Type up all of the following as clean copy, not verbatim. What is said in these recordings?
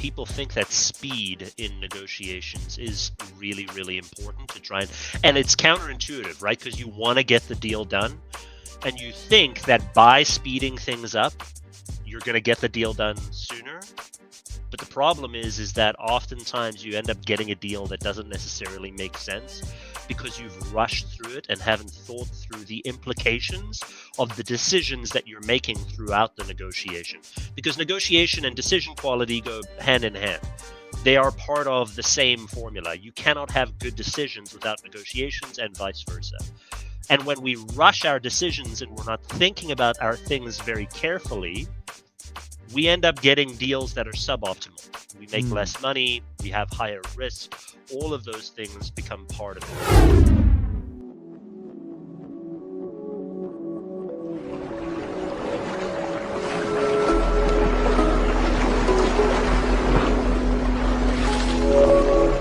people think that speed in negotiations is really, really important to try and it's counterintuitive, right? Because you want to get the deal done, and you think that by speeding things up, you're going to get the deal done sooner. But the problem is that oftentimes you end up getting a deal that doesn't necessarily make sense because you've rushed through it and haven't thought through the implications of the decisions that you're making throughout the negotiation. Because negotiation and decision quality go hand in hand. They are part of the same formula. You cannot have good decisions without negotiations and vice versa. And when we rush our decisions and we're not thinking about our things very carefully, we end up getting deals that are suboptimal. We make less money, we have higher risk. All of those things become part of it.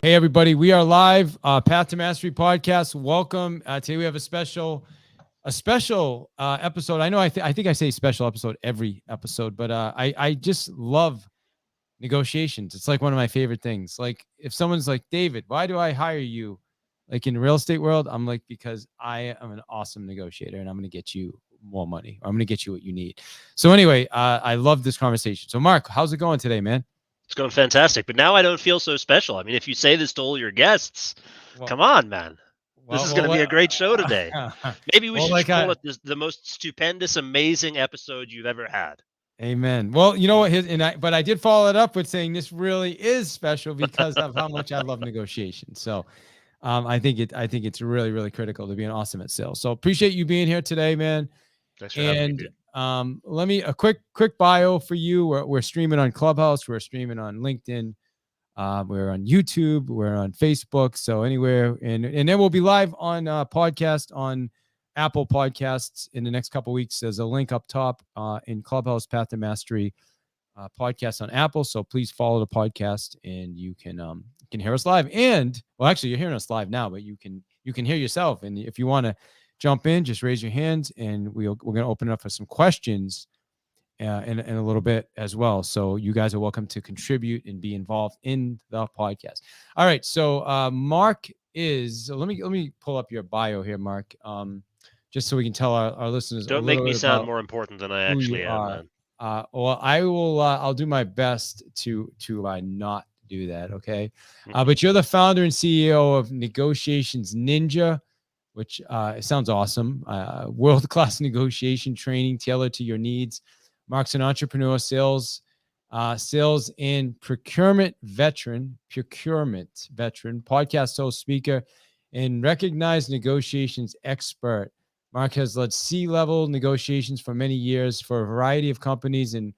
Hey, everybody. We are live. Path to Mastery podcast. Welcome. Today we have a special episode. I know I think I say special episode every episode, but I just love negotiations. It's like one of my favorite things. Like if someone's like, David, why do I hire you? Like in the real estate world, I'm like, because I am an awesome negotiator and I'm going to get you more money. Or I'm going to get you what you need. So anyway, I love this conversation. So Mark, how's it going today, man? It's going fantastic, but now I don't feel so special. I mean, if you say this to all your guests, come on, man. This is going to be a great show today. Maybe we should call it the most stupendous, amazing episode you've ever had. Amen. Well, you know what? But I did follow it up with saying this really is special because of how much I love negotiation. So, I think it's really, really critical to being awesome at sales. So appreciate you being here today, man. Thanks for having me. Let me a quick bio for you. We're streaming on Clubhouse. We're streaming on LinkedIn. We're on YouTube. We're on Facebook. So anywhere, and then we'll be live on podcast on Apple Podcasts in the next couple of weeks. There's a link up top in Clubhouse, Path to Mastery podcast on Apple. So please follow the podcast, and you can hear us live. And well, actually, you're hearing us live now, but you can hear yourself. And if you want to jump in, just raise your hands, and we're going to open it up for some questions in a little bit as well. So you guys are welcome to contribute and be involved in the podcast. All right. So Mark is. Let me pull up your bio here, Mark. Just so we can tell our listeners. Don't make me sound more important than I actually am, man. Well, I will. I'll do my best to not do that. Okay. But you're the founder and CEO of Negotiations Ninja, which sounds awesome. World-class negotiation training tailored to your needs. Mark's an entrepreneur, sales and procurement veteran, podcast host, speaker, and recognized negotiations expert. Mark has led C-level negotiations for many years for a variety of companies and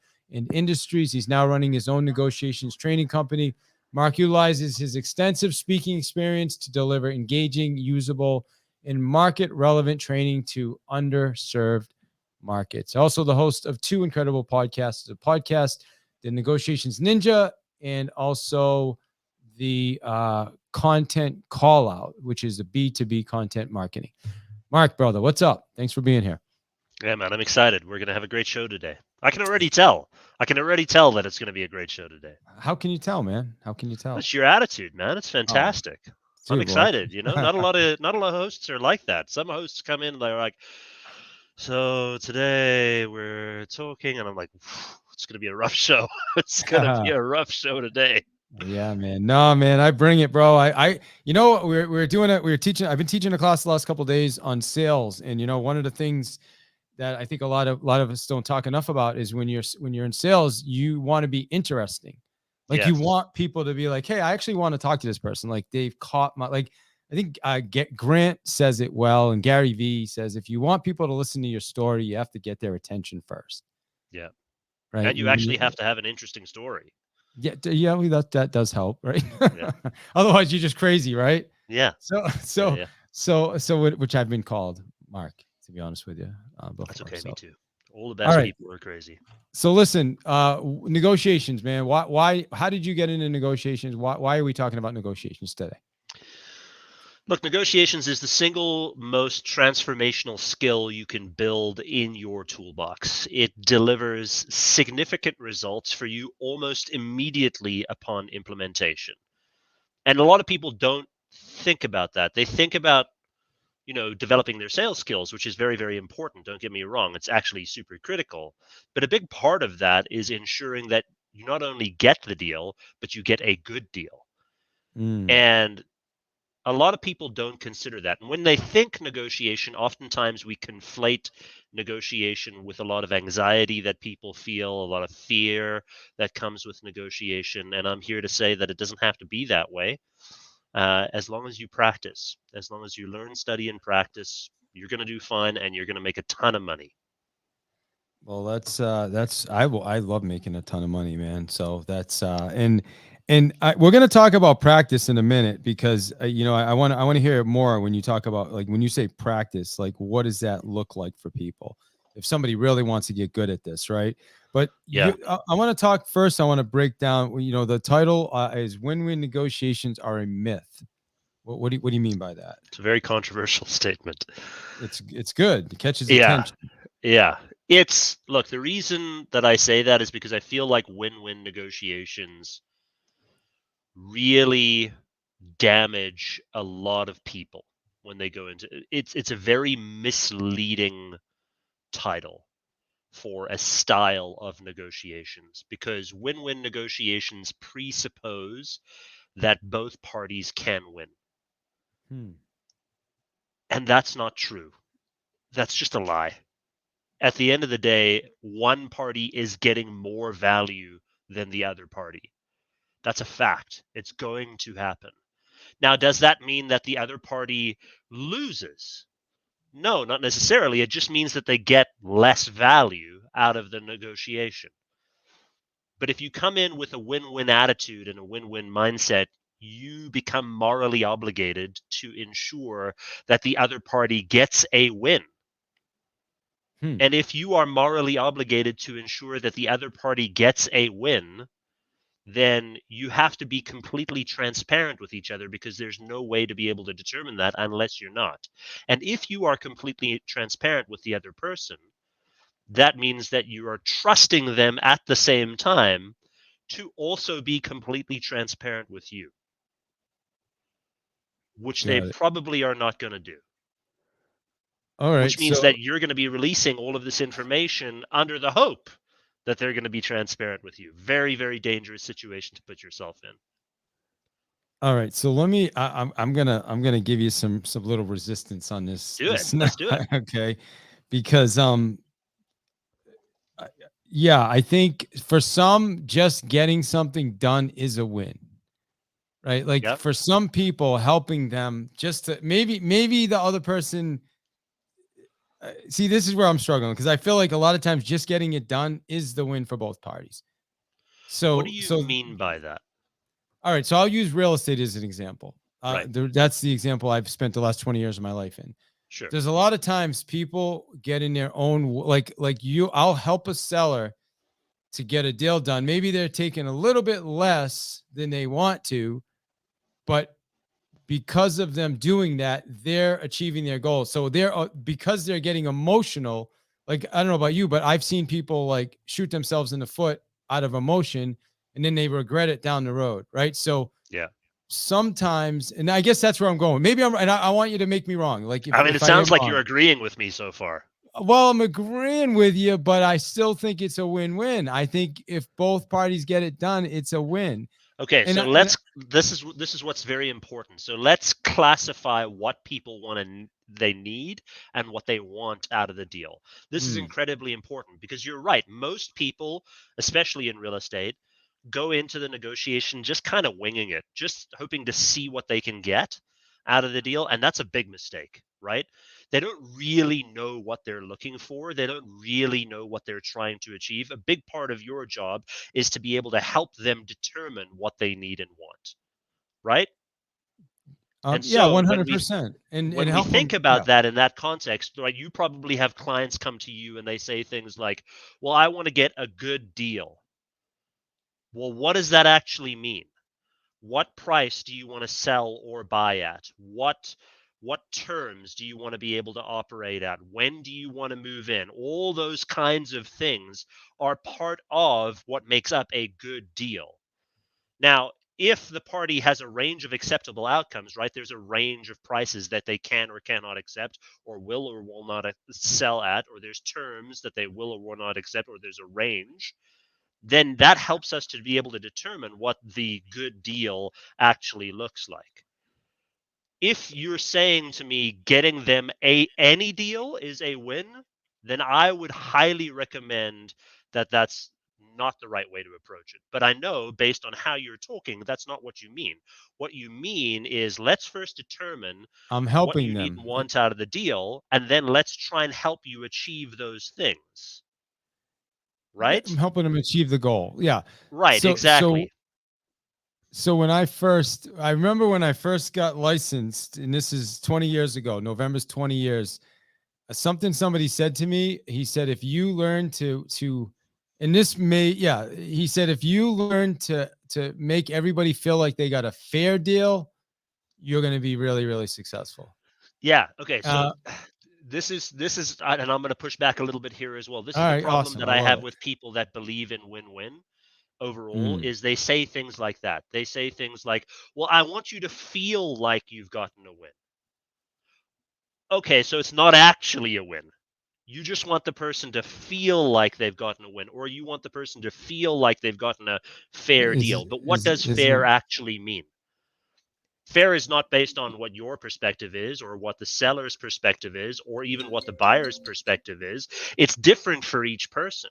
industries. He's now running his own negotiations training company. Mark utilizes his extensive speaking experience to deliver engaging, usable, and market-relevant training to underserved markets. Also the host of two incredible podcasts, the podcast, The Negotiations Ninja, and also the Content Callout, which is a B2B content marketing. Mark, brother, what's up? Thanks for being here. Yeah, man, I'm excited. We're going to have a great show today. I can already tell that it's going to be a great show today. How can you tell, man? How can you tell? It's your attitude, man. It's fantastic. I'm excited. You know, not a lot of hosts are like that. Some hosts come in and they're like, so today we're talking, and I'm like, it's going to be a rough show. It's going to be a rough show today. Yeah, man. No, man, I bring it, bro. You know, we're doing it. We're teaching. I've been teaching a class the last couple of days on sales, and you know, one of the things that I think a lot of us don't talk enough about is when you're in sales, you want to be interesting. Like you want people to be like, hey, I actually want to talk to this person. Like they've caught my, like, I think Grant says it well. And Gary Vee says, if you want people to listen to your story, you have to get their attention first. Yeah. Right. And you actually have to have an interesting story. Yeah. That does help. Right. Yeah. Otherwise you're just crazy. Right. Yeah. So which I've been called, Mark, to be honest with you. Before, that's okay. So. Me too. All the best people are crazy. So listen, negotiations, man. Why? How did you get into negotiations? Why are we talking about negotiations today? Look, negotiations is the single most transformational skill you can build in your toolbox. It delivers significant results for you almost immediately upon implementation. And a lot of people don't think about that. They think about, developing their sales skills, which is very, very important. Don't get me wrong. It's actually super critical. But a big part of that is ensuring that you not only get the deal, but you get a good deal. Mm. And a lot of people don't consider that. And when they think negotiation, oftentimes we conflate negotiation with a lot of anxiety that people feel, a lot of fear that comes with negotiation. And I'm here to say that it doesn't have to be that way. As long as you practice, as long as you learn, study, and practice, you're going to do fine and you're going to make a ton of money. Well, I love making a ton of money, man. So we're gonna talk about practice in a minute because I want to hear more when you talk about, like, when you say practice, like, what does that look like for people if somebody really wants to get good at this, right? But Yeah, I want to talk first. I want to break down. The title is "Win-Win Negotiations Are a Myth." What do you mean by that? it's a very controversial statement. It's good. It catches Yeah, attention. yeah. Look, the reason that I say that is because I feel like win-win negotiations really damage a lot of people when they go into it's a very misleading title for a style of negotiations because win-win negotiations presuppose that both parties can win. Hmm. And that's not true. That's just a lie. At the end of the day, one party is getting more value than the other party. That's a fact. It's going to happen. Now, does that mean that the other party loses? No, not necessarily. It just means that they get less value out of the negotiation. But if you come in with a win-win attitude and a win-win mindset, you become morally obligated to ensure that the other party gets a win. Hmm. And if you are morally obligated to ensure that the other party gets a win, then you have to be completely transparent with each other because there's no way to be able to determine that unless you're not. And if you are completely transparent with the other person, that means that you are trusting them at the same time to also be completely transparent with you, which they Got it. probably are not going to do. All Which right. means So that you're going to be releasing all of this information under the hope that they're going to be transparent with you. Very, very dangerous situation to put yourself in. All right, so I'm gonna give you some little resistance on this Do it. this now, Let's do it. okay? Because I- yeah, I think for some, just getting something done is a win, right? Like, Yep. for some people, helping them just to maybe the other person. See, this is where I'm struggling because I feel like a lot of times just getting it done is the win for both parties. What do So you so mean by that? all right, so I'll use real estate as an example. Right. That's the example I've spent the last 20 years of my life in. Sure. There's a lot of times people get in their own, like you. I'll help a seller to get a deal done. Maybe they're taking a little bit less than they want to, but because of them doing that, they're achieving their goals. So because they're getting emotional. Like, I don't know about you, but I've seen people like shoot themselves in the foot out of emotion, and then they regret it down the road, right? So Yeah. sometimes, and I guess that's where I'm going. Maybe and I want you to make me wrong. Like, I mean, if it I am sounds like you're wrong. agreeing with me so far. Well, I'm agreeing with you, but I still think it's a win-win. I think if both parties get it done, it's a win. Okay, And so I- and this is what's very important. So let's classify what people want to they need and what they want out of the deal. This is mm, incredibly important because you're right. Most people, especially in real estate, go into the negotiation just kind of winging it, just hoping to see what they can get out of the deal, and that's a big mistake, right? They don't really know what they're looking for. They don't really know what they're trying to achieve. A big part of your job is to be able to help them determine what they need and want, right? And yeah, so 100%. And when we help think them. about Yeah. that in that context, right, you probably have clients come to you and they say things like, "Well, I want to get a good deal." Well, what does that actually mean? What price do you want to sell or buy at? What terms do you want to be able to operate at? When do you want to move in? All those kinds of things are part of what makes up a good deal. Now, if the party has a range of acceptable outcomes, right? There's a range of prices that they can or cannot accept, or will not sell at, or there's terms that they will or will not accept, or there's a range, then that helps us to be able to determine what the good deal actually looks like. If you're saying to me getting them any deal is a win, then I would highly recommend that that's not the right way to approach it. But I know based on how you're talking, that's not what you mean. What you mean is let's first determine I'm what helping you need them. and want out of the deal, and then let's try and help you achieve those things. Yeah, I'm Right? helping them achieve the goal. Yeah. Right, So so exactly. so I remember when I first got licensed, and this is 20 years ago. November's 20 years. Something somebody said to me. He said, if you learn and this may, yeah, he said, if you learn to make everybody feel like they got a fair deal, you're going to be really, really successful. Yeah. Okay. So Uh, this is, and I'm going to push back a little bit here as well. This all is the right, problem awesome. that I I love have it. with people that believe in win-win overall Mm, is they say things like that. They say things like, "Well, I want you to feel like you've gotten a win." Okay, so it's not actually a win. You just want the person to feel like they've gotten a win, or you want the person to feel like they've gotten a fair is deal. But what does is fair actually mean? Fair is not based on what your perspective is or what the seller's perspective is or even what the buyer's perspective is. It's different for each person.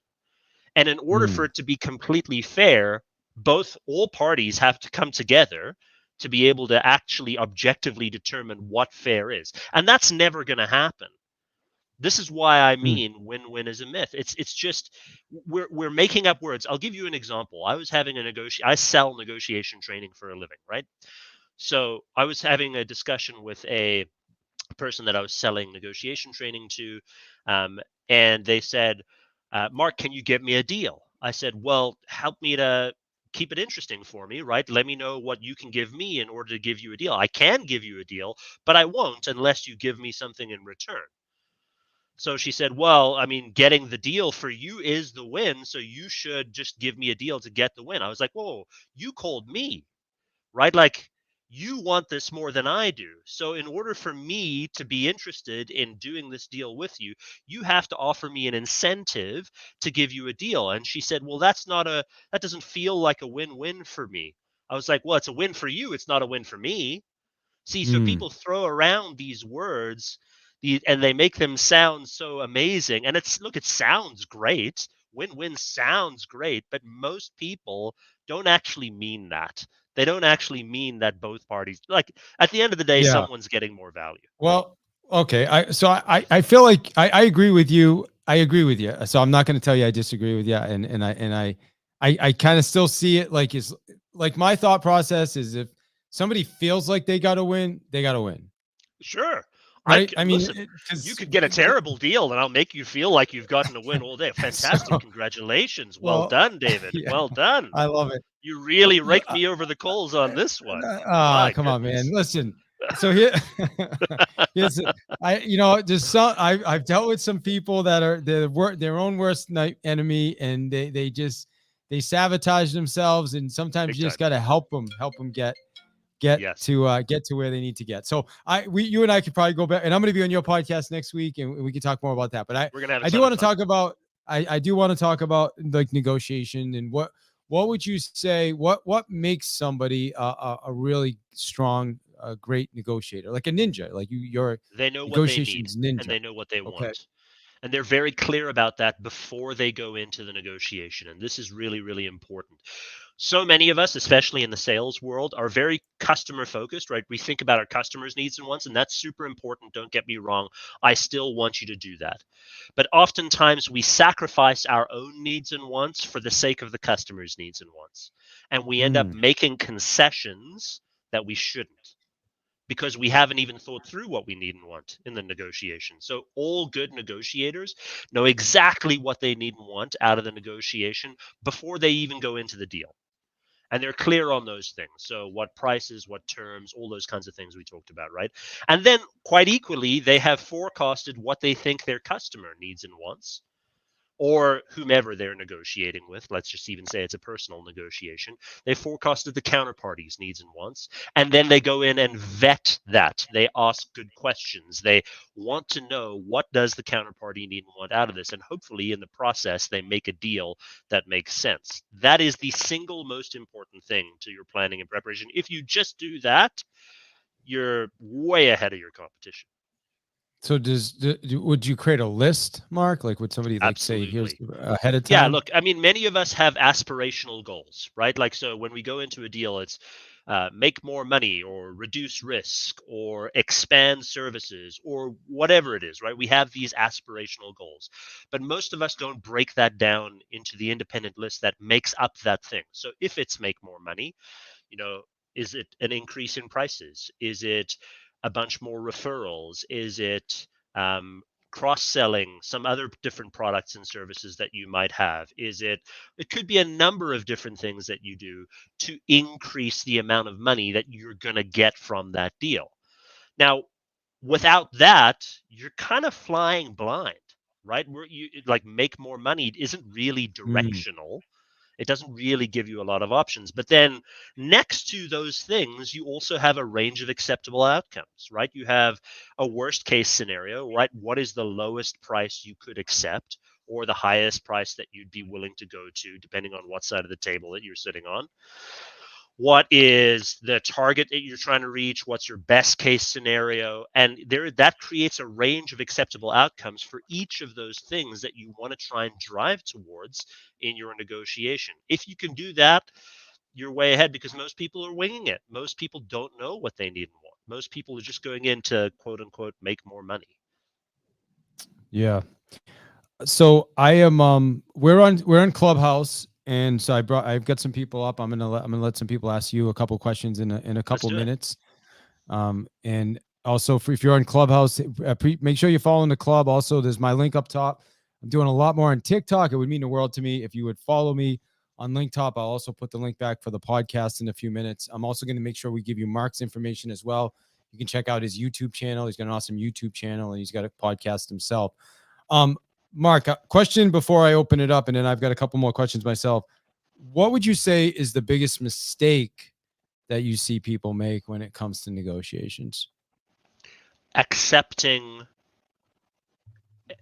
And in order for mm, it to be completely fair, all parties have to come together to be able to actually objectively determine what fair is. And that's never going to happen. This is why I mm, mean win-win is a myth. It's just we're making up words. I'll give you an example. I sell negotiation training for a living, right? So I was having a discussion with a person that I was selling negotiation training to, and they said, "Mark, can you get me a deal?" I said, "Well, help me to keep it interesting for me, right? Let me know what you can give me in order to give you a deal. I can give you a deal, but I won't unless you give me something in return." So she said, "Well, I mean, getting the deal for you is the win, so you should just give me a deal to get the win." I was like, "Whoa, you called me, right? Like you want this more than I do. So in order for me to be interested in doing this deal with you, you have to offer me an incentive to give you a deal." And she said, "Well, that doesn't feel like a win-win for me." I was like, "Well, it's a win for you, it's not a win for me." See, so mm. people throw around these words, and they make them sound so amazing. And look, it sounds great. Win-win sounds great, but most people don't actually mean that. They don't actually mean that both parties, like at the end of the day, Yeah. someone's getting more value. Well, okay. I feel like I agree with you. I agree with you. So I'm not going to tell you I disagree with you. And I kind of still see it like is like my thought process is if somebody feels like they got to win, they got to win, Sure. right? I mean, Listen, you because could get a terrible deal and I'll make you feel like you've gotten a win all day. Fantastic. so Congratulations. Well well, done, David. yeah, Well done. I love it. You really Look, raked me over the coals on this one. Ah, My come on, man. goodness. Listen. So here, here's just I've dealt with some people that are their own worst night enemy, and they sabotage themselves, and sometimes Big you just time. got to help them Yes. get to where they need to get. So you and I could probably go back, and I'm going to be on your podcast next week, and we can talk more about that. But We're going to have a I do ton of want to fun. talk about I do want to talk about like negotiation and what would you say what makes somebody a really strong great negotiator, like a ninja, like you're a They know what they need negotiations and ninja. they know what they Okay. want. And they're very clear about that before they go into the negotiation. And this is really, really important. So many of us, especially in the sales world, are very customer focused, right? We think about our customers' needs and wants, and that's super important. Don't get me wrong. I still want you to do that. But oftentimes we sacrifice our own needs and wants for the sake of the customer's needs and wants. And we end up Mm, making concessions that we shouldn't because we haven't even thought through what we need and want in the negotiation. So all good negotiators know exactly what they need and want out of the negotiation before they even go into the deal. And they're clear on those things. So what prices, what terms, all those kinds of things we talked about, right? And then quite equally, they have forecasted what they think their customer needs and wants, or whomever they're negotiating with. Let's just even say it's a personal negotiation. They forecasted the counterparty's needs and wants, and then they go in and vet that. They ask good questions. They want to know, what does the counterparty need and want out of this, and hopefully in the process they make a deal that makes sense. That is the single most important thing to your planning and preparation. If you just do that, you're way ahead of your competition. So would you create a list, Mark? Like, would somebody like say, here's Absolutely. ahead of time? Yeah, look, I mean, many of us have aspirational goals, right? Like, so when we go into a deal, it's make more money or reduce risk or expand services or whatever it is, right? We have these aspirational goals, but most of us don't break that down into the independent list that makes up that thing. So if it's make more money, you know, is it an increase in prices? Is it a bunch more referrals? Is it cross-selling some other different products and services that you might have? It could be a number of different things that you do to increase the amount of money that you're going to get from that deal. Now, without that, you're kind of flying blind, right? Where you like make more money isn't really directional. It doesn't really give you a lot of options. But then next to those things, you also have a range of acceptable outcomes, right? You have a worst case scenario, right? What is the lowest price you could accept, or the highest price that you'd be willing to go to, depending on what side of the table that you're sitting on? What is the target that you're trying to reach? What's your best case scenario? And that creates a range of acceptable outcomes for each of those things that you want to try and drive towards in your negotiation. If you can do that, you're way ahead, because most people are winging it. Most people don't know what they need and want. Most people are just going in to quote unquote make more money. Yeah. So I am we're on Clubhouse, and so I've got some people up. I'm gonna let some people ask you a couple questions in a couple minutes. And also, if you're on Clubhouse, make sure you're following the club. Also, there's my link up top. I'm doing a lot more on TikTok. It would mean the world to me if you would follow me on link top. I'll also put the link back for the podcast in a few minutes. I'm also going to make sure we give you Mark's information as well. You can check out his YouTube channel. He's got an awesome YouTube channel, and he's got a podcast himself. Mark, a question before I open it up, and then I've got a couple more questions myself. What would you say is the biggest mistake that you see people make when it comes to negotiations? Accepting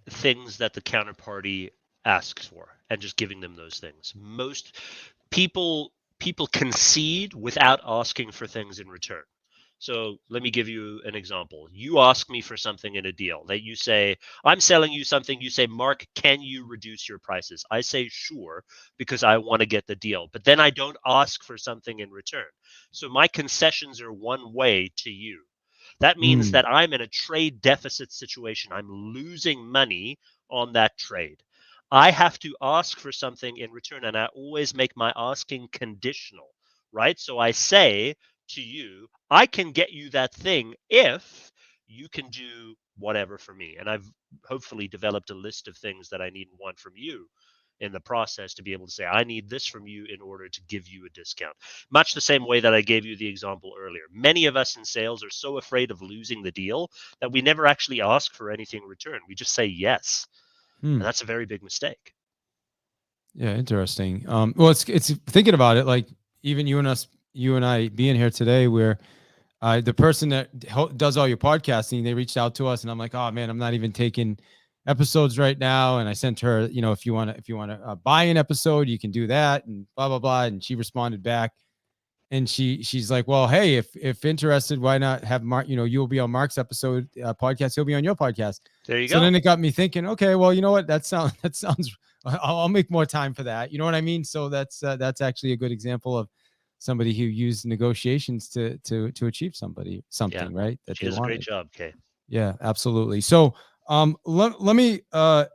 things that the counterparty asks for and just giving them those things. Most people concede without asking for things in return. So let me give you an example. You ask me for something in a deal that you say, I'm selling you something. You say, Mark, can you reduce your prices? I say, sure, because I want to get the deal. But then I don't ask for something in return. So my concessions are one way to you. That means that I'm in a trade deficit situation. I'm losing money on that trade. I have to ask for something in return, and I always make my asking conditional, right? So I say to you, I can get you that thing if you can do whatever for me. And I've hopefully developed a list of things that I need and want from you in the process to be able to say, I need this from you in order to give you a discount. Much the same way that I gave you the example earlier. Many of us in sales are so afraid of losing the deal that we never actually ask for anything in return. We just say yes. And that's a very big mistake. Yeah, interesting. Well, it's thinking about it, like even you and I being here today, where the person that does all your podcasting, they reached out to us, and I'm like, oh man, I'm not even taking episodes right now. And I sent her, if you want to buy an episode, you can do that, and blah blah blah. And she responded back, and she's like, well, hey, if interested, why not have Mark? You'll be on Mark's episode podcast. He'll be on your podcast. There you go. So then it got me thinking, okay, well, you know what? That sounds. I'll make more time for that. You know what I mean? So that's actually a good example of somebody who used negotiations to achieve something, right? That she does a great job, Kay. Yeah, absolutely. So Let me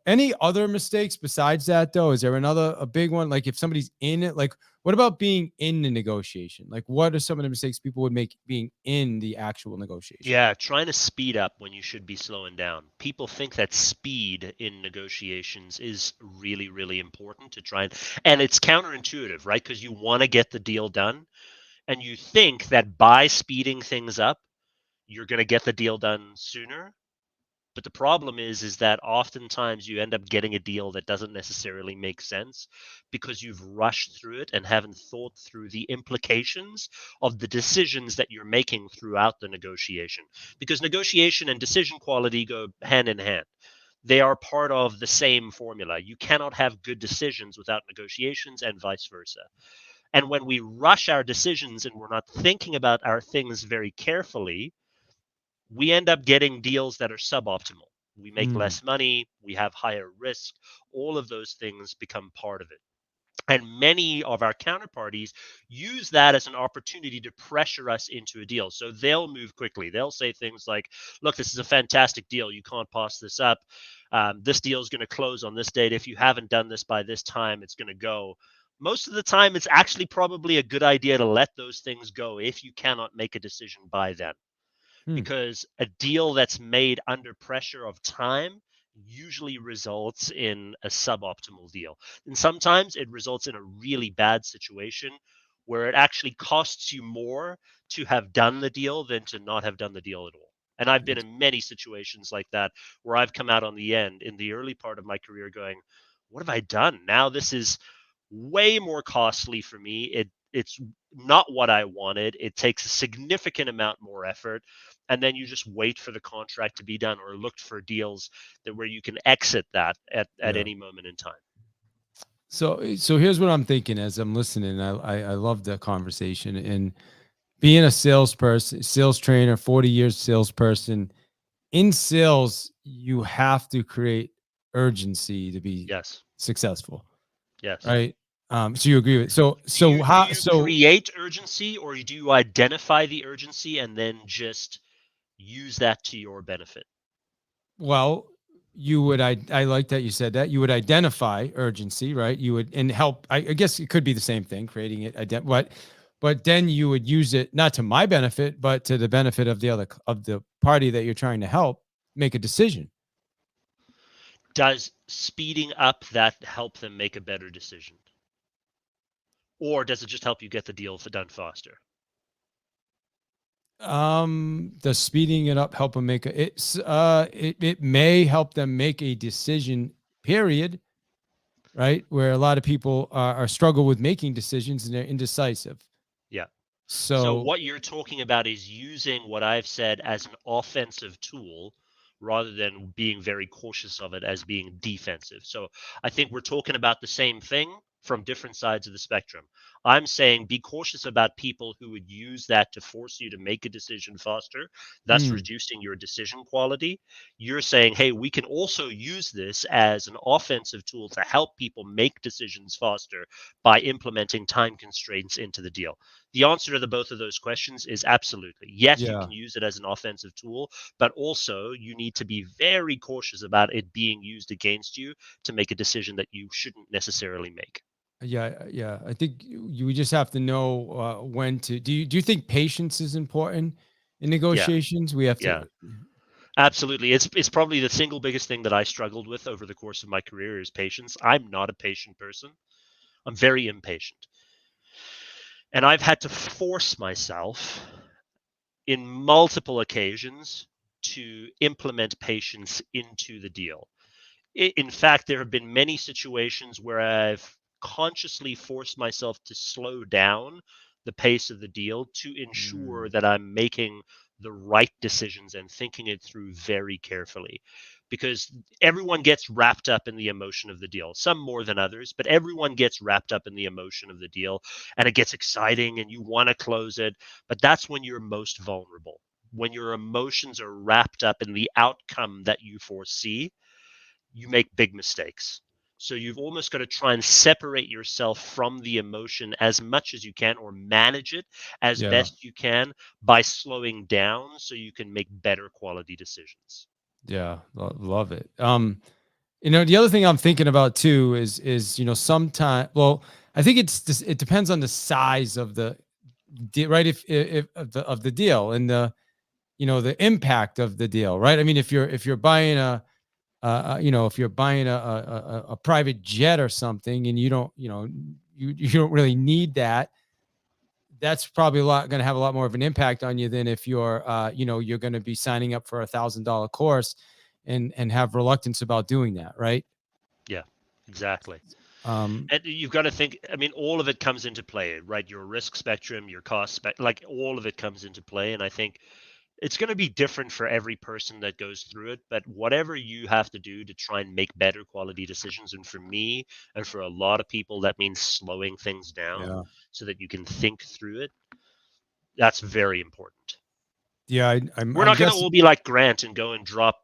any other mistakes besides that though? Is there a big one? Like if somebody's in it, like what about being in the negotiation? Like what are some of the mistakes people would make being in the actual negotiation? Yeah, trying to speed up when you should be slowing down. People think that speed in negotiations is really, really important to try and it's counterintuitive, right? Because you want to get the deal done and you think that by speeding things up, you're going to get the deal done sooner. But the problem is that oftentimes you end up getting a deal that doesn't necessarily make sense because you've rushed through it and haven't thought through the implications of the decisions that you're making throughout the negotiation. Because negotiation and decision quality go hand in hand. They are part of the same formula. You cannot have good decisions without negotiations and vice versa. And when we rush our decisions and we're not thinking about our things very carefully, we end up getting deals that are suboptimal. We make Mm, less money, we have higher risk. All of those things become part of it. And many of our counterparties use that as an opportunity to pressure us into a deal. So they'll move quickly. They'll say things like, look, this is a fantastic deal. You can't pass this up. This deal is going to close on this date. If you haven't done this by this time, it's going to go. Most of the time, it's actually probably a good idea to let those things go if you cannot make a decision by then, mm, because a deal that's made under pressure of time usually results in a suboptimal deal. And sometimes it results in a really bad situation where it actually costs you more to have done the deal than to not have done the deal at all. And I've been in many situations like that where I've come out on the end in the early part of my career going, what have I done? Now this is way more costly for me. It's not what I wanted. It takes a significant amount more effort, and then you just wait for the contract to be done or look for deals that where you can exit that at yeah. any moment in time. So here's what I'm thinking as I'm listening. I love the conversation and being a salesperson, sales trainer, 40 years salesperson. In sales, you have to create urgency to be Yes. successful, Yes. right? So you agree with Do you do how you create urgency or do you identify the urgency and then just use that to your benefit? well you would I like that you said that you would identify urgency, right? You would and help. I guess it could be the same thing, creating it, but then you would use it not to my benefit, but to the benefit of the party that you're trying to help make a decision. Does speeding up that help them make a better decision? Or does it just help you get the deal done faster? Does speeding it up help them make it may help them make a decision, period, right? Where a lot of people are struggle with making decisions and they're indecisive. Yeah. So So, what you're talking about is using what I've said as an offensive tool rather than being very cautious of it as being defensive. So I think we're talking about the same thing from different sides of the spectrum. I'm saying be cautious about people who would use that to force you to make a decision faster, thus mm, reducing your decision quality. You're saying, hey, we can also use this as an offensive tool to help people make decisions faster by implementing time constraints into the deal. The answer to both of those questions is absolutely. Yes, you yeah, can use it as an offensive tool, but also you need to be very cautious about it being used against you to make a decision that you shouldn't necessarily make. yeah. I think you just have to know when to. Do you think patience is important in Yeah, negotiations? We have to. yeah, absolutely. It's probably the single biggest thing that I struggled with over the course of my career is patience. I'm not a patient person. I'm very impatient. And I've had to force myself in multiple occasions to implement patience into the deal. In fact, there have been many situations where I've consciously forced myself to slow down the pace of the deal to ensure Mm, that I'm making the right decisions and thinking it through very carefully. Because everyone gets wrapped up in the emotion of the deal, some more than others, but everyone gets wrapped up in the emotion of the deal and it gets exciting and you want to close it. But that's when you're most vulnerable. When your emotions are wrapped up in the outcome that you foresee, you make big mistakes. So you've almost got to try and separate yourself from the emotion as much as you can or manage it as yeah. best you can by slowing down so you can make better quality decisions. Yeah, love it. The other thing I'm thinking about too is sometime. Well, I think it depends on the size of the deal, right? If of the deal and the impact of the deal, right? I mean, if you're buying if you're buying a private jet or something, and you don't really need that, that's probably going to have a lot more of an impact on you than if you're going to be signing up for $1,000 course and have reluctance about doing that, right? Yeah, exactly. Um, And you've got to think, I mean, all of it comes into play, right? Your risk spectrum, your cost like all of it comes into play. And I think it's going to be different for every person that goes through it. But whatever you have to do to try and make better quality decisions, and for me and for a lot of people, that means slowing things down yeah, so that you can think through it. That's very important. yeah, I'm We're I'm not going to guessing. all be like Grant and go and drop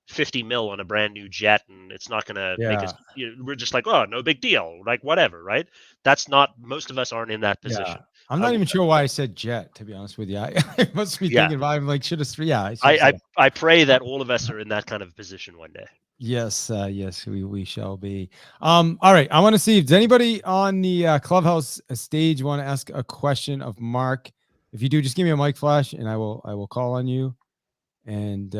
50 mil on a brand new jet, and it's not going to make us, Yeah, we're just like, oh, no big deal, like whatever, right? That's not, most of us aren't in that yeah. position. I'm I, not even sure why I said jet, to be honest with you. I must be yeah, thinking about. I'm like, should have. Yeah, I should have I, said. I, I pray that all of us are in that kind of position one day. Yes, yes, we shall be. All right. I want to see if does anybody on the clubhouse stage want to ask a question of Mark. If you do, just give me a mic flash, and I will call on you. And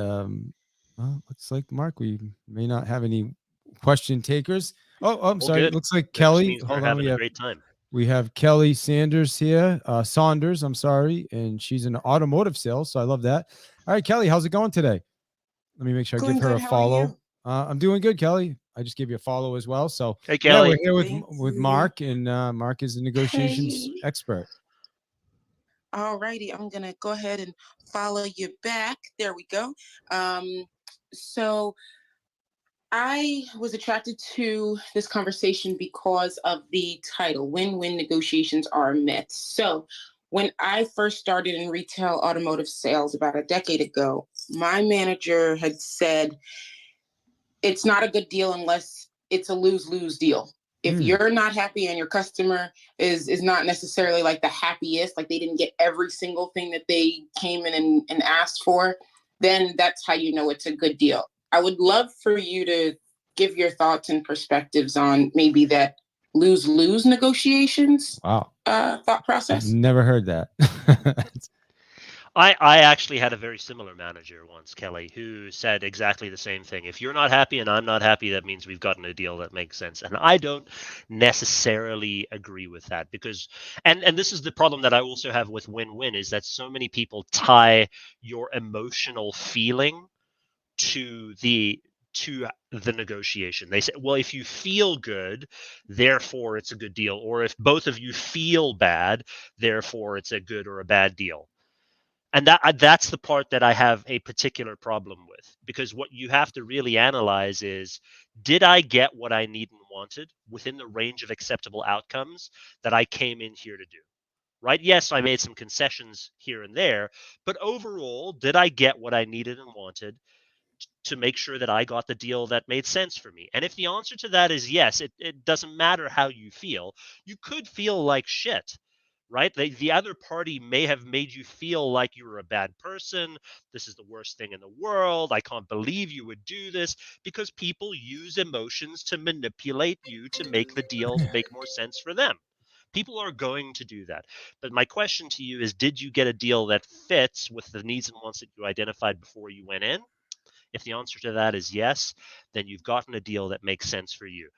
well, looks like Mark, we may not have any question takers. Oh, I'm All sorry. good. Looks like That just Kelly. means we're Hold on. having a great time. We have Kelly Sanders here. Saunders. I'm sorry, and she's in automotive sales, so I love that. All right, Kelly, how's it going today? Let me make sure I give Going her good. a How are follow. you? I'm doing good, Kelly. I just gave you a follow as well. So Hey, yeah, we're Kelly. here with Thank with you. Mark, and Mark is a negotiations Hey. expert. All righty. I'm going to go ahead and follow you back. There we go. So I was attracted to this conversation because of the title, Win-Win Negotiations Are a Myth. So when I first started in retail automotive sales about a decade ago, my manager had said, it's not a good deal unless it's a lose-lose deal. If Hmm. you're not happy and your customer is not necessarily like the happiest, like they didn't get every single thing that they came in and asked for, then that's how you know it's a good deal. I would love for you to give your thoughts and perspectives on maybe that lose-lose negotiations Wow, thought I've process. never heard that. I actually had a very similar manager once, Kelly, who said exactly the same thing. If you're not happy and I'm not happy, that means we've gotten a deal that makes sense. And I don't necessarily agree with that because, and this is the problem that I also have with win-win, is that so many people tie your emotional feeling to the negotiation. They say, well, if you feel good, therefore it's a good deal, or if both of you feel bad, therefore it's a good or a bad deal. And that's the part that I have a particular problem with, because what you have to really analyze is, did I get what I need and wanted within the range of acceptable outcomes that I came in here to do? Right? Yes, I made some concessions here and there, but overall, did I get what I needed and wanted to make sure that I got the deal that made sense for me? And if the answer to that is yes, it doesn't matter how you feel. You could feel like shit, right? The other party may have made you feel like you were a bad person. This is the worst thing in the world. I can't believe you would do this, because people use emotions to manipulate you to make the deal make more sense for them. People are going to do that. But my question to you is, did you get a deal that fits with the needs and wants that you identified before you went in? If the answer to that is yes, then you've gotten a deal that makes sense for you.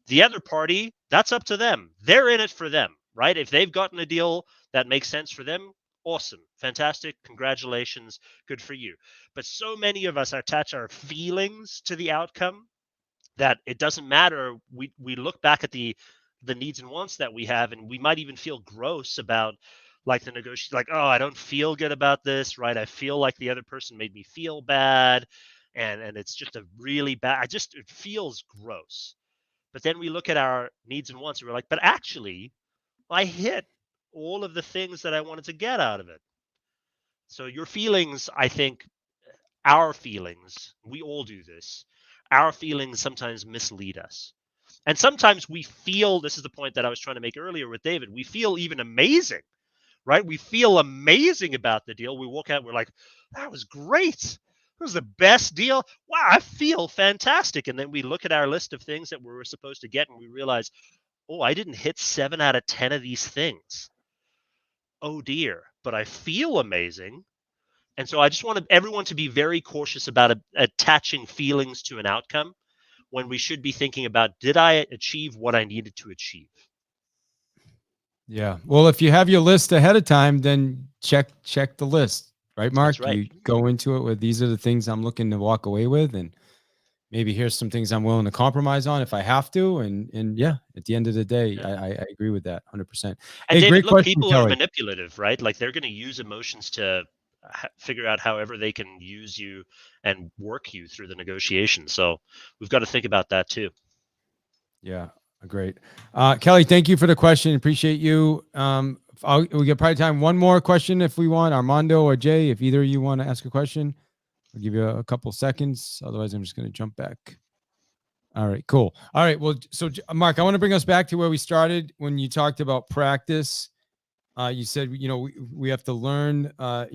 The other party, that's up to them. They're in it for them, right? If they've gotten a deal that makes sense for them, awesome, fantastic, congratulations, good for you. But so many of us attach our feelings to the outcome that it doesn't matter. We look back at the needs and wants that we have, and we might even feel gross about, like, the negotiation, like, oh, I don't feel good about this, right? I feel like the other person made me feel bad, and it's just a really bad, it feels gross. But then we look at our needs and wants and we're like, but actually I hit all of the things that I wanted to get out of it. So your feelings, I think, our feelings, we all do this. Our feelings sometimes mislead us. And sometimes we feel, this is the point that I was trying to make earlier with David, we feel even amazing, right? We feel amazing about the deal. We walk out, we're like, that was great. It was the best deal. Wow, I feel fantastic. And then we look at our list of things that we were supposed to get and we realize, oh, I didn't hit 7 out of 10 of these things. Oh dear, but I feel amazing. And so I just want everyone to be very cautious about attaching feelings to an outcome when we should be thinking about, did I achieve what I needed to achieve? Yeah. Well, if you have your list ahead of time, then check the list, right, Mark? That's right. You go into it with, these are the things I'm looking to walk away with, and maybe here's some things I'm willing to compromise on if I have to. And yeah, at the end of the day, Yeah. I agree with that 100%. And Hey, David, great look, question, people are Kelly. manipulative, right? Like they're going to use emotions to figure out however they can use you and work you through the negotiation. So we've got to think about that too. Yeah, great. Kelly, thank you for the question. Appreciate you. We get probably time. One more question if we want. Armando or Jay, if either of you want to ask a question, I'll give you a couple seconds. Otherwise, I'm just going to jump back. All right, cool. All right. Well, so Mark, I want to bring us back to where we started when you talked about practice. You said, we have to learn, I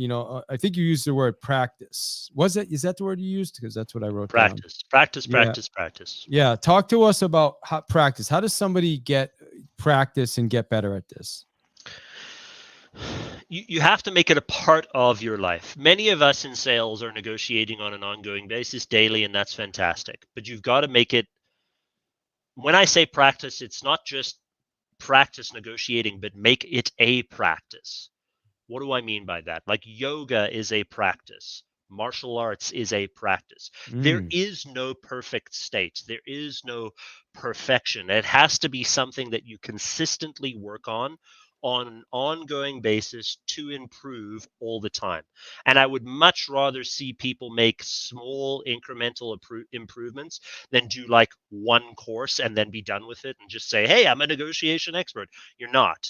think you used the word practice. Is that the word you used? Because that's what I wrote down. Practice. Yeah. Talk to us about practice. How does somebody get practice and get better at this? You have to make it a part of your life. Many of us in sales are negotiating on an ongoing basis daily, and that's fantastic. But you've got to make it, when I say practice, it's not just practice negotiating, but make it a practice. What do I mean by that? Like yoga is a practice. Martial arts is a practice. There is no perfect state. There is no perfection. It has to be something that you consistently work on an ongoing basis to improve all the time. And I would much rather see people make small incremental improvements than do like one course and then be done with it and just say, hey, I'm a negotiation expert. You're not.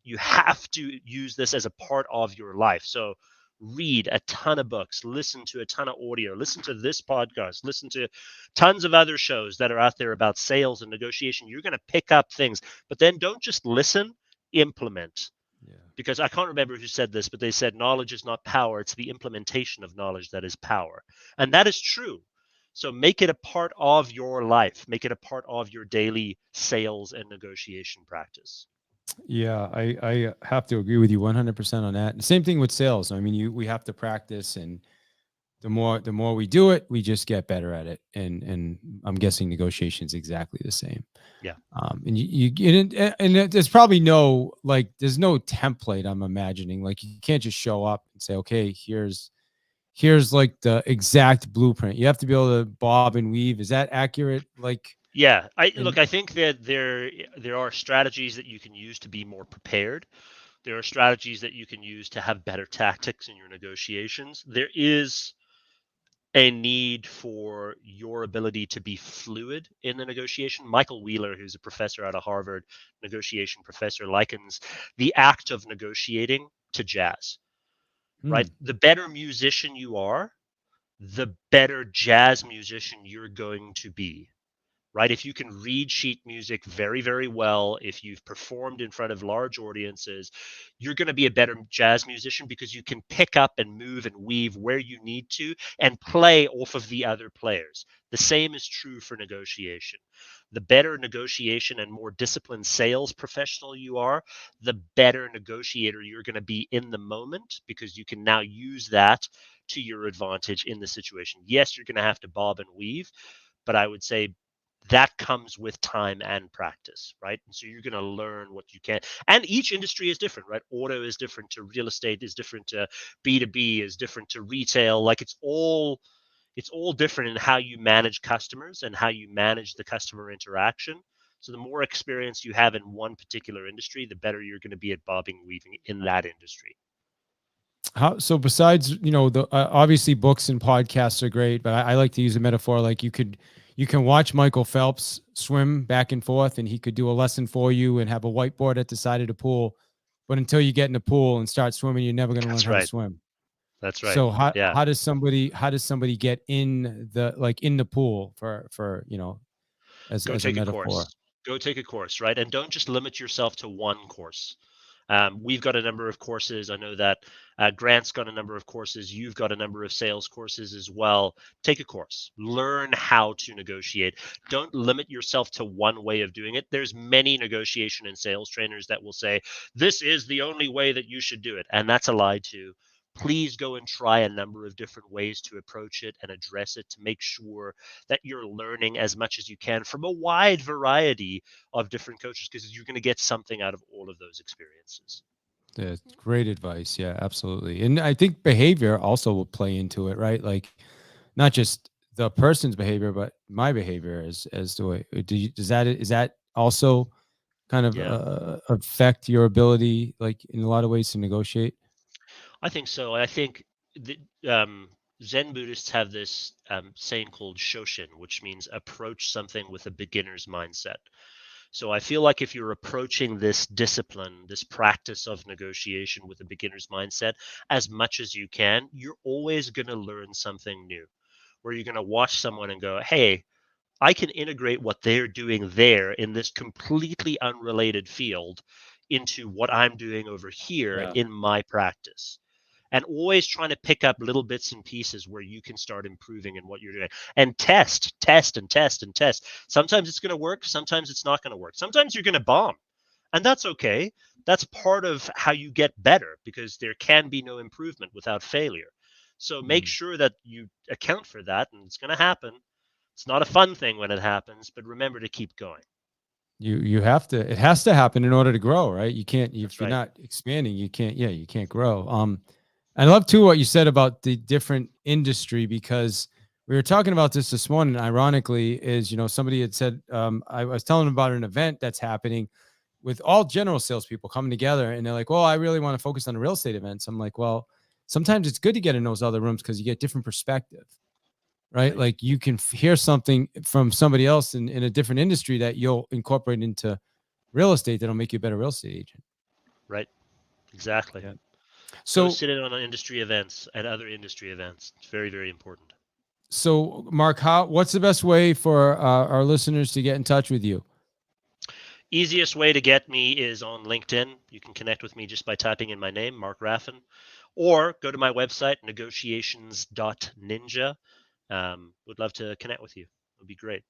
You have to use this as a part of your life. So read a ton of books, listen to a ton of audio, listen to this podcast, listen to tons of other shows that are out there about sales and negotiation. You're going to pick up things, but then don't just listen, implement. Yeah. Because I can't remember who said this, but they said knowledge is not power. It's the implementation of knowledge that is power. And that is true. So make it a part of your life. Make it a part of your daily sales and negotiation practice. Yeah, I have to agree with you 100% on that. The same thing with sales. I mean, we have to practice, and the more we do it, we just get better at it. And I'm guessing negotiations exactly the same. Yeah. And you get and there's probably there's no template. I'm imagining, like, you can't just show up and say, okay, here's like the exact blueprint. You have to be able to bob and weave. Is that accurate? Yeah, I think that there are strategies that you can use to be more prepared. There are strategies that you can use to have better tactics in your negotiations. There is a need for your ability to be fluid in the negotiation. Michael Wheeler, who's a professor out of Harvard, negotiation professor, likens the act of negotiating to jazz, right? The better musician you are, the better jazz musician you're going to be. Right? If you can read sheet music very, very well, if you've performed in front of large audiences, you're going to be a better jazz musician because you can pick up and move and weave where you need to and play off of the other players. The same is true for negotiation. The better negotiation and more disciplined sales professional you are, the better negotiator you're going to be in the moment because you can now use that to your advantage in the situation. Yes, you're going to have to bob and weave, but I would say that comes with time and practice, right? And so you're going to learn what you can. And each industry is different, right? Auto is different to real estate, is different to B2B, is different to retail. Like it's all different in how you manage customers and how you manage the customer interaction. So the more experience you have in one particular industry, the better you're going to be at bobbing and weaving in that industry. So besides, the obviously books and podcasts are great, but I like to use a metaphor like you can watch Michael Phelps swim back and forth, and he could do a lesson for you and have a whiteboard at the side of the pool. But until you get in the pool and start swimming, you're never going to learn how to swim. That's right. So how does somebody get in the pool for as a metaphor? Go take a course, right? And don't just limit yourself to one course. We've got a number of courses. I know that Grant's got a number of courses. You've got a number of sales courses as well. Take a course. Learn how to negotiate. Don't limit yourself to one way of doing it. There's many negotiation and sales trainers that will say, this is the only way that you should do it. And that's a lie too. Please go and try a number of different ways to approach it and address it to make sure that you're learning as much as you can from a wide variety of different coaches, because you're going to get something out of all of those experiences. Yeah, great advice. Yeah, absolutely. And I think behavior also will play into it, right? Like not just the person's behavior, but my behavior as the way. Is that also kind of affect your ability, like in a lot of ways, to negotiate? I think so. I think the, Zen Buddhists have this saying called Shoshin, which means approach something with a beginner's mindset. So I feel like if you're approaching this discipline, this practice of negotiation with a beginner's mindset as much as you can, you're always going to learn something new, where you're going to watch someone and go, hey, I can integrate what they're doing there in this completely unrelated field into what I'm doing over here Yeah. in my practice. And always trying to pick up little bits and pieces where you can start improving in what you're doing, and test, and test, and test. Sometimes it's going to work. Sometimes it's not going to work. Sometimes you're going to bomb, and that's okay. That's part of how you get better, because there can be no improvement without failure. So make sure that you account for that, and it's going to happen. It's not a fun thing when it happens, but remember to keep going. You have to, it has to happen in order to grow, right? You can't, if That's you're right. not expanding, you can't grow. I love too what you said about the different industry, because we were talking about this morning. Ironically, is, somebody had said, I was telling them about an event that's happening with all general salespeople coming together, and they're like, well, I really want to focus on the real estate events. I'm like, well, sometimes it's good to get in those other rooms because you get different perspective, right? Like you can hear something from somebody else in a different industry that you'll incorporate into real estate that'll make you a better real estate agent. Right. Exactly. Yeah. Go So, sit in on industry events and other industry events. It's very, very important. so Mark, what's the best way for our listeners to get in touch with you? Easiest way to get me is on LinkedIn. You can connect with me just by typing in my name, Mark Raffan, or go to my website, negotiations.ninja. Would love to connect with you. It would be great.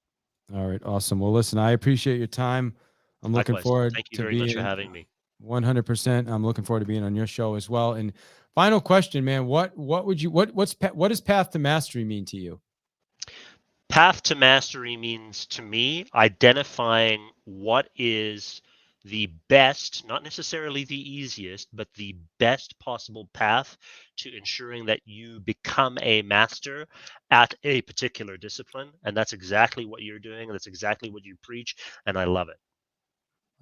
All right. Awesome. Well, listen, I appreciate your time. I'm looking Likewise. forward Thank you to very much for being having me. 100%. I'm looking forward to being on your show as well. And final question, man, what does path to mastery mean to you? Path to mastery means to me identifying what is the best, not necessarily the easiest, but the best possible path to ensuring that you become a master at a particular discipline. And that's exactly what you're doing. And that's exactly what you preach. And I love it.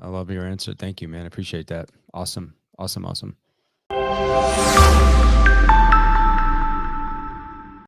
I love your answer. Thank you, man. I appreciate that. Awesome. Awesome. Awesome.